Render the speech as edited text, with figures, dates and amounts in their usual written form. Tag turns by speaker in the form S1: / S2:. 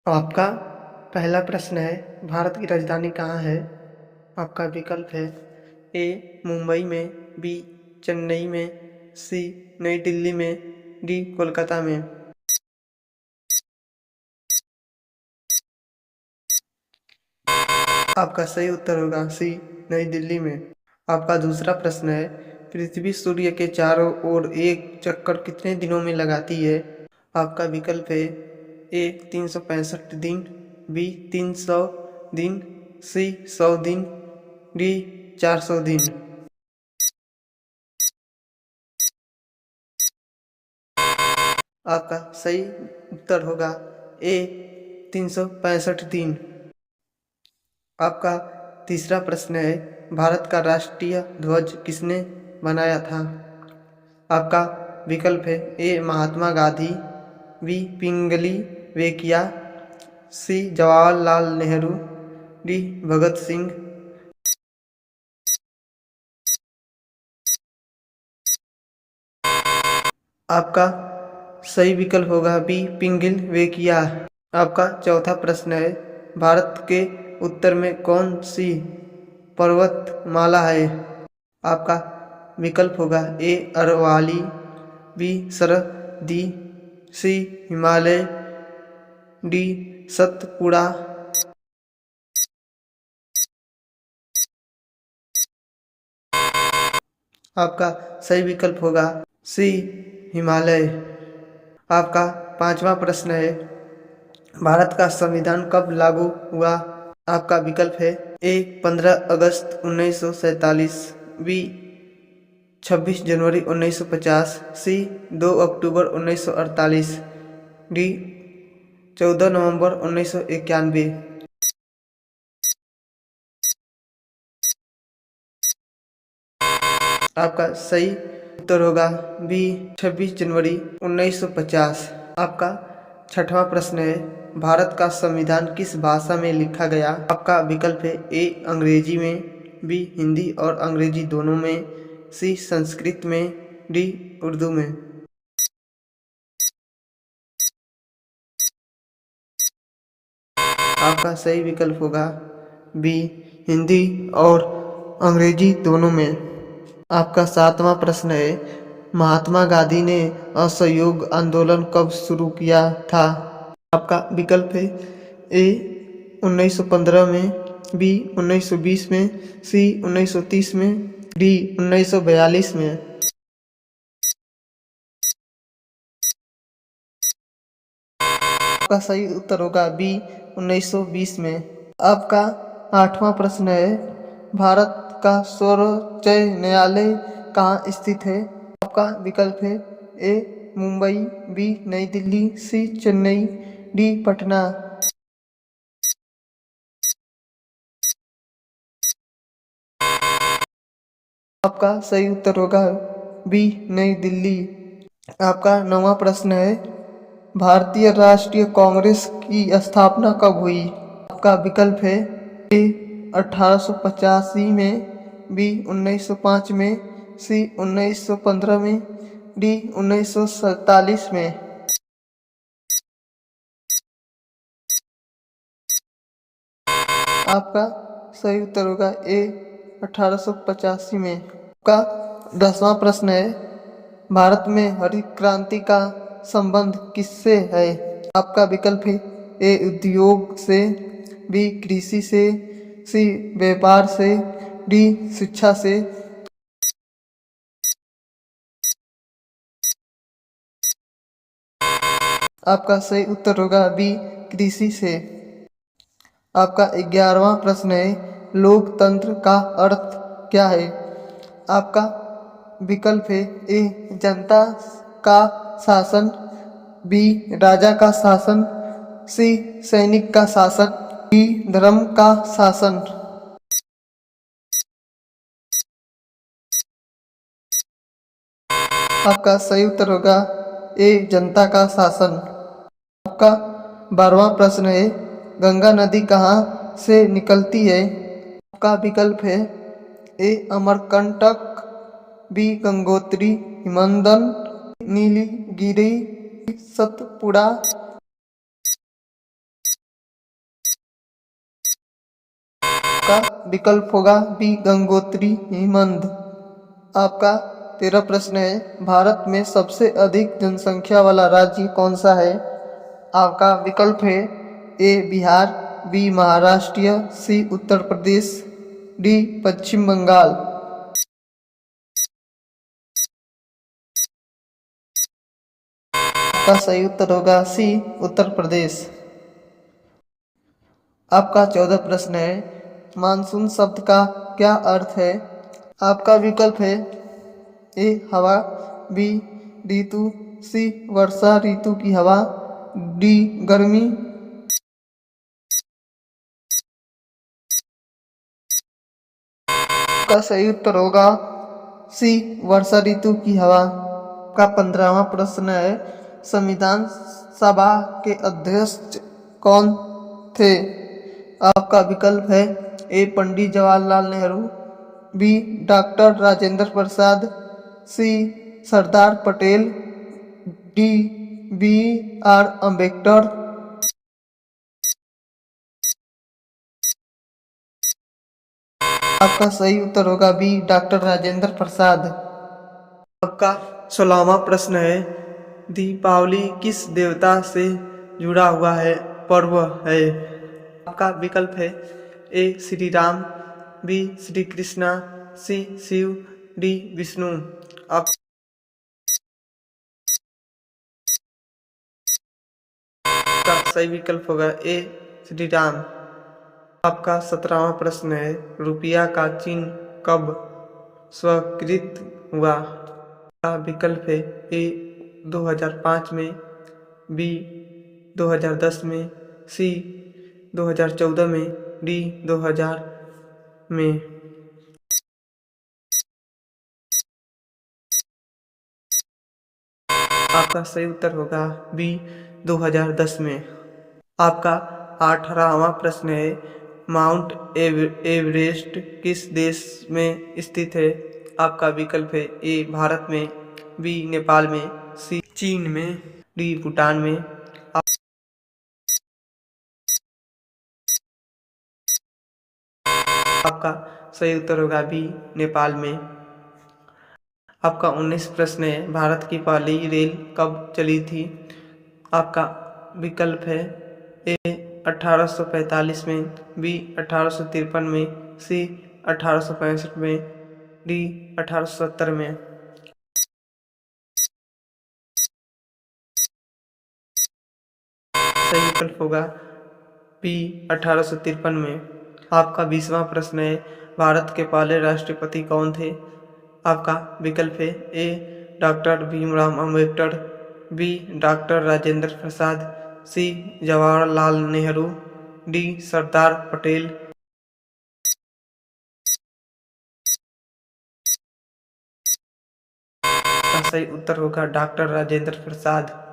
S1: आपका पहला प्रश्न है, भारत की राजधानी कहाँ है? आपका विकल्प है ए मुंबई में, बी चेन्नई में, सी नई दिल्ली में, डी कोलकाता में। आपका सही उत्तर होगा सी नई दिल्ली में। आपका दूसरा प्रश्न है, पृथ्वी सूर्य के चारों ओर एक चक्कर कितने दिनों में लगाती है? आपका विकल्प है ए 365 दिन, बी 300 दिन, सी 100 दिन, डी 400 दिन। आपका सही उत्तर होगा ए 365 दिन। आपका तीसरा प्रश्न है, भारत का राष्ट्रीय ध्वज किसने बनाया था? आपका विकल्प है ए महात्मा गांधी, बी पिंगली वेकिया, सी जवाहरलाल नेहरू, डी भगत सिंह। आपका सही विकल्प होगा बी पिंगल वेकिया। आपका चौथा प्रश्न है, भारत के उत्तर में कौन सी पर्वतमाला है? आपका विकल्प होगा ए अरवाली, बी सरहदी, सी हिमालय, डी सतपुड़ा। आपका सही विकल्प होगा सी हिमालय। आपका पांचवा प्रश्न है, भारत का संविधान कब लागू हुआ? आपका विकल्प है ए 15 अगस्त 1947, बी 26 जनवरी 1950, सी 2 अक्टूबर 1948, डी 14 नवंबर 1991। आपका सही उत्तर होगा बी 26 जनवरी 1950। आपका छठवां प्रश्न है, भारत का संविधान किस भाषा में लिखा गया? आपका विकल्प है ए अंग्रेजी में, बी हिंदी और अंग्रेजी दोनों में, सी संस्कृत में, डी उर्दू में। आपका सही विकल्प होगा बी हिंदी और अंग्रेजी दोनों में। आपका सातवां प्रश्न है, महात्मा गांधी ने असहयोग आंदोलन कब शुरू किया था? आपका विकल्प है ए 1915 में, बी 1920 में, सी 1930 में, डी 1942 में। आपका सही उत्तर होगा बी 1920 में। आपका आठवां प्रश्न है, भारत का सर्वोच्च न्यायालय कहाँ स्थित है? आपका विकल्प है ए मुंबई, बी नई दिल्ली, सी चेन्नई, डी पटना। आपका सही उत्तर होगा बी नई दिल्ली। आपका नौवां प्रश्न है, भारतीय राष्ट्रीय कांग्रेस की स्थापना कब हुई? आपका विकल्प है ए 1885 में, बी 1905 में, सी 1915 में, डी 1947 में। आपका सही उत्तर होगा ए 1885 में। आपका 10वां प्रश्न है, भारत में हरित क्रांति का संबंध किससे है? आपका विकल्प है ए उद्योग से, बी कृषि से, सी व्यापार से, डी शिक्षा से। आपका सही उत्तर होगा बी कृषि से। आपका 11वां प्रश्न है, लोकतंत्र का अर्थ क्या है? आपका विकल्प है ए जनता का शासन, बी राजा का शासन, सी सैनिक का शासन, डी धर्म का शासन। आपका सही उत्तर होगा ए जनता का शासन। आपका 12वां प्रश्न है, गंगा नदी कहाँ से निकलती है? आपका विकल्प है ए अमरकंटक, बी गंगोत्री, हिमंदन, नीलगिरी, सतपुड़ा। का विकल्प होगा बी गंगोत्री हिमनद। आपका 13 प्रश्न है, भारत में सबसे अधिक जनसंख्या वाला राज्य कौन सा है? आपका विकल्प है ए बिहार, बी महाराष्ट्र, सी उत्तर प्रदेश, डी पश्चिम बंगाल। आपका सही उत्तर होगा सी उत्तर प्रदेश। आपका 14 प्रश्न है, मानसून शब्द का क्या अर्थ है? आपका विकल्प है ए हवा, बी ऋतु, सी वर्षा ऋतु की हवा, डी गर्मी। का सही उत्तर होगा सी वर्षा ऋतु की हवा। का 15वां प्रश्न है, संविधान सभा के अध्यक्ष कौन थे? आपका विकल्प है A Pandit Jawaharlal Nehru, B doctor Rajendra Prasad, C Sardar Patel, D B R Ambedkar. आपका सही उत्तर होगा बी डॉक्टर राजेंद्र प्रसाद। आपका 16वां प्रश्न है, दीपावली किस देवता से जुड़ा हुआ है पर्व है? आपका विकल्प है ए श्री राम, बी श्री कृष्णा, सी शिव, डी विष्णु। आपका सही विकल्प होगा ए श्री राम। आपका 17वां प्रश्न है, रुपया का चिन्ह कब स्वीकृत हुआ? आपका विकल्प है ए 2005 में, बी 2010 में, सी 2014 में, डी 2000 में। आपका सही उत्तर होगा बी 2010 में। आपका 18वां प्रश्न है, माउंट एवरेस्ट किस देश में स्थित है? आपका विकल्प है ए भारत में, बी नेपाल में, सी चीन में, डी भूटान में। आपका सही उत्तर होगा बी नेपाल में। आपका 19 प्रश्न है, भारत की पहली रेल कब चली थी? आपका विकल्प है ए 1845 में, बी 1853 में, सी 1865 में, डी 1870 में। सही विकल्प होगा बी 1853 में। आपका 20वां प्रश्न है, भारत के पहले राष्ट्रपति कौन थे? आपका विकल्प है A doctor Bhimrao Ambedkar, B doctor Rajendra Prasad, C Jawaharlal Nehru, D Sardar Patel. का सही उत्तर होगा डॉक्टर राजेंद्र प्रसाद।